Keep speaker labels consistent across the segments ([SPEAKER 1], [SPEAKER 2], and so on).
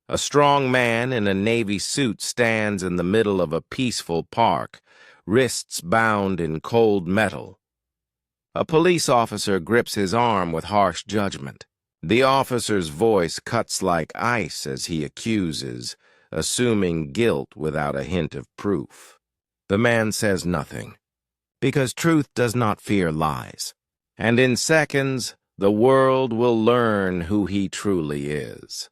[SPEAKER 1] A strong man in a navy suit stands in the middle of a peaceful park, wrists bound in cold metal. A police officer grips his arm with harsh judgment. The officer's voice cuts like ice as he accuses, assuming guilt without a hint of proof. The man says nothing, because truth does not fear lies, and in seconds the world will learn who he truly is.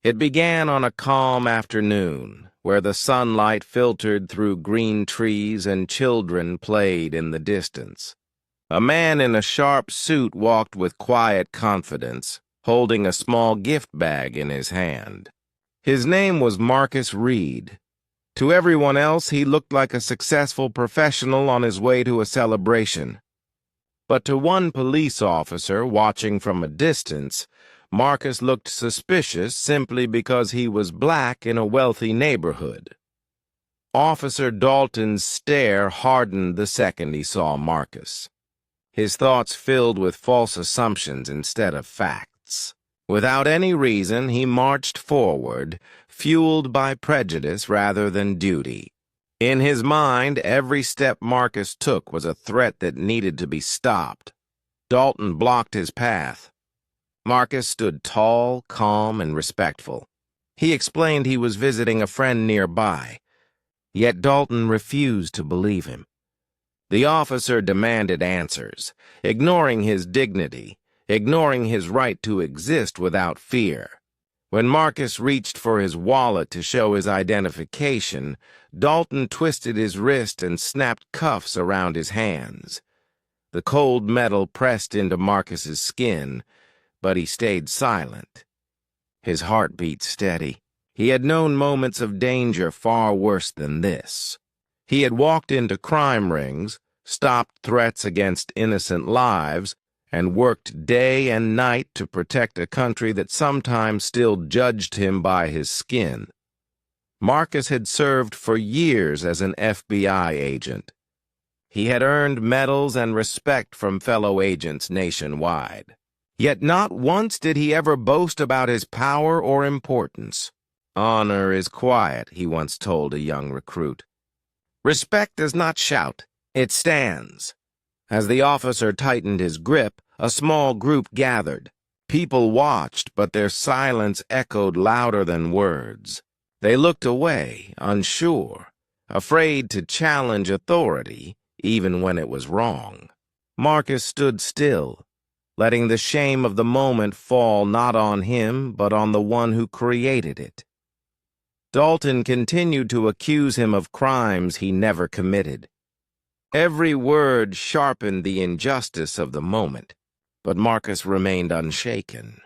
[SPEAKER 1] It began on a calm afternoon, where the sunlight filtered through green trees and children played in the distance. A man in a sharp suit walked with quiet confidence, holding a small gift bag in his hand. His name was Marcus Reed. To everyone else, he looked like a successful professional on his way to a celebration. But to one police officer watching from a distance, Marcus looked suspicious simply because he was black in a wealthy neighborhood. Officer Dalton's stare hardened the second he saw Marcus. His thoughts filled with false assumptions instead of facts. Without any reason, he marched forward, fueled by prejudice rather than duty. In his mind, every step Marcus took was a threat that needed to be stopped. Dalton blocked his path. Marcus stood tall, calm, and respectful. He explained he was visiting a friend nearby, yet Dalton refused to believe him. The officer demanded answers, ignoring his dignity, ignoring his right to exist without fear. When Marcus reached for his wallet to show his identification, Dalton twisted his wrist and snapped cuffs around his hands. The cold metal pressed into Marcus's skin, but he stayed silent. His heart beat steady. He had known moments of danger far worse than this. He had walked into crime rings, stopped threats against innocent lives, and worked day and night to protect a country that sometimes still judged him by his skin. Marcus had served for years as an FBI agent. He had earned medals and respect from fellow agents nationwide. Yet not once did he ever boast about his power or importance. "Honor is quiet," he once told a young recruit. "Respect does not shout, it stands." As the officer tightened his grip, a small group gathered. People watched, but their silence echoed louder than words. They looked away, unsure, afraid to challenge authority, even when it was wrong. Marcus stood still, letting the shame of the moment fall not on him, but on the one who created it. Dalton continued to accuse him of crimes he never committed. Every word sharpened the injustice of the moment, but Marcus remained unshaken.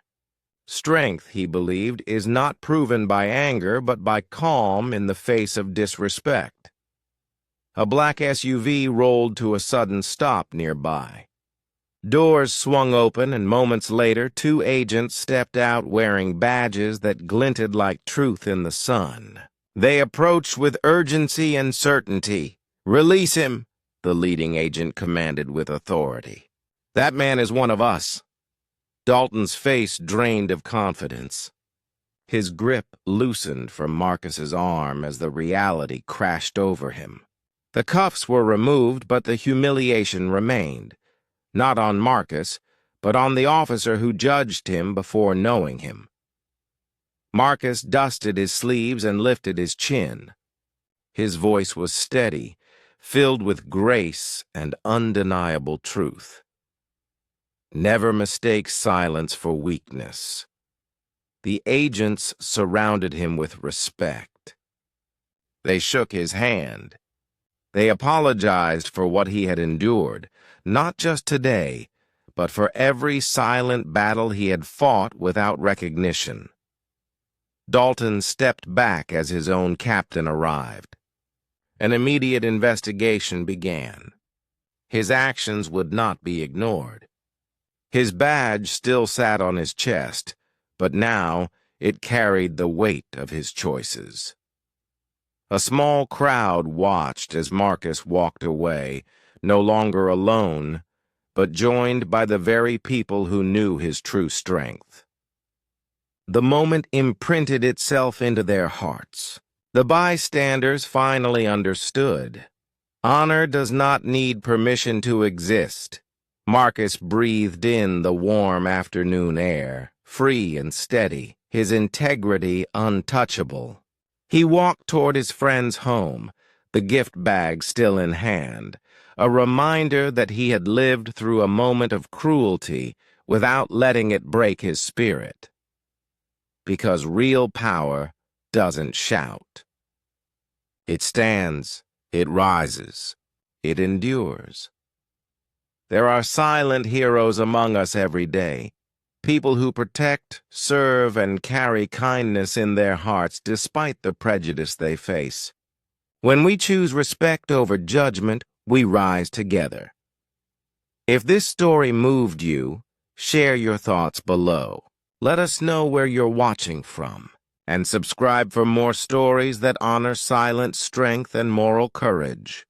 [SPEAKER 1] Strength, he believed, is not proven by anger, but by calm in the face of disrespect. A black SUV rolled to a sudden stop nearby. Doors swung open, and moments later, two agents stepped out wearing badges that glinted like truth in the sun. They approached with urgency and certainty. "Release him," the leading agent commanded with authority. "That man is one of us." Dalton's face drained of confidence. His grip loosened from Marcus's arm as the reality crashed over him. The cuffs were removed, but the humiliation remained. Not on Marcus, but on the officer who judged him before knowing him. Marcus dusted his sleeves and lifted his chin. His voice was steady, filled with grace and undeniable truth. "Never mistake silence for weakness." The agents surrounded him with respect. They shook his hand. They apologized for what he had endured, not just today, but for every silent battle he had fought without recognition. Dalton stepped back as his own captain arrived. An immediate investigation began. His actions would not be ignored. His badge still sat on his chest, but now it carried the weight of his choices. A small crowd watched as Marcus walked away, no longer alone, but joined by the very people who knew his true strength. The moment imprinted itself into their hearts. The bystanders finally understood. Honor does not need permission to exist. Marcus breathed in the warm afternoon air, free and steady, his integrity untouchable. He walked toward his friend's home, the gift bag still in hand, a reminder that he had lived through a moment of cruelty without letting it break his spirit. Because real power doesn't shout. It stands, it rises, it endures. There are silent heroes among us every day, people who protect, serve, and carry kindness in their hearts despite the prejudice they face. When we choose respect over judgment, we rise together. If this story moved you, share your thoughts below. Let us know where you're watching from, and subscribe for more stories that honor silent strength and moral courage.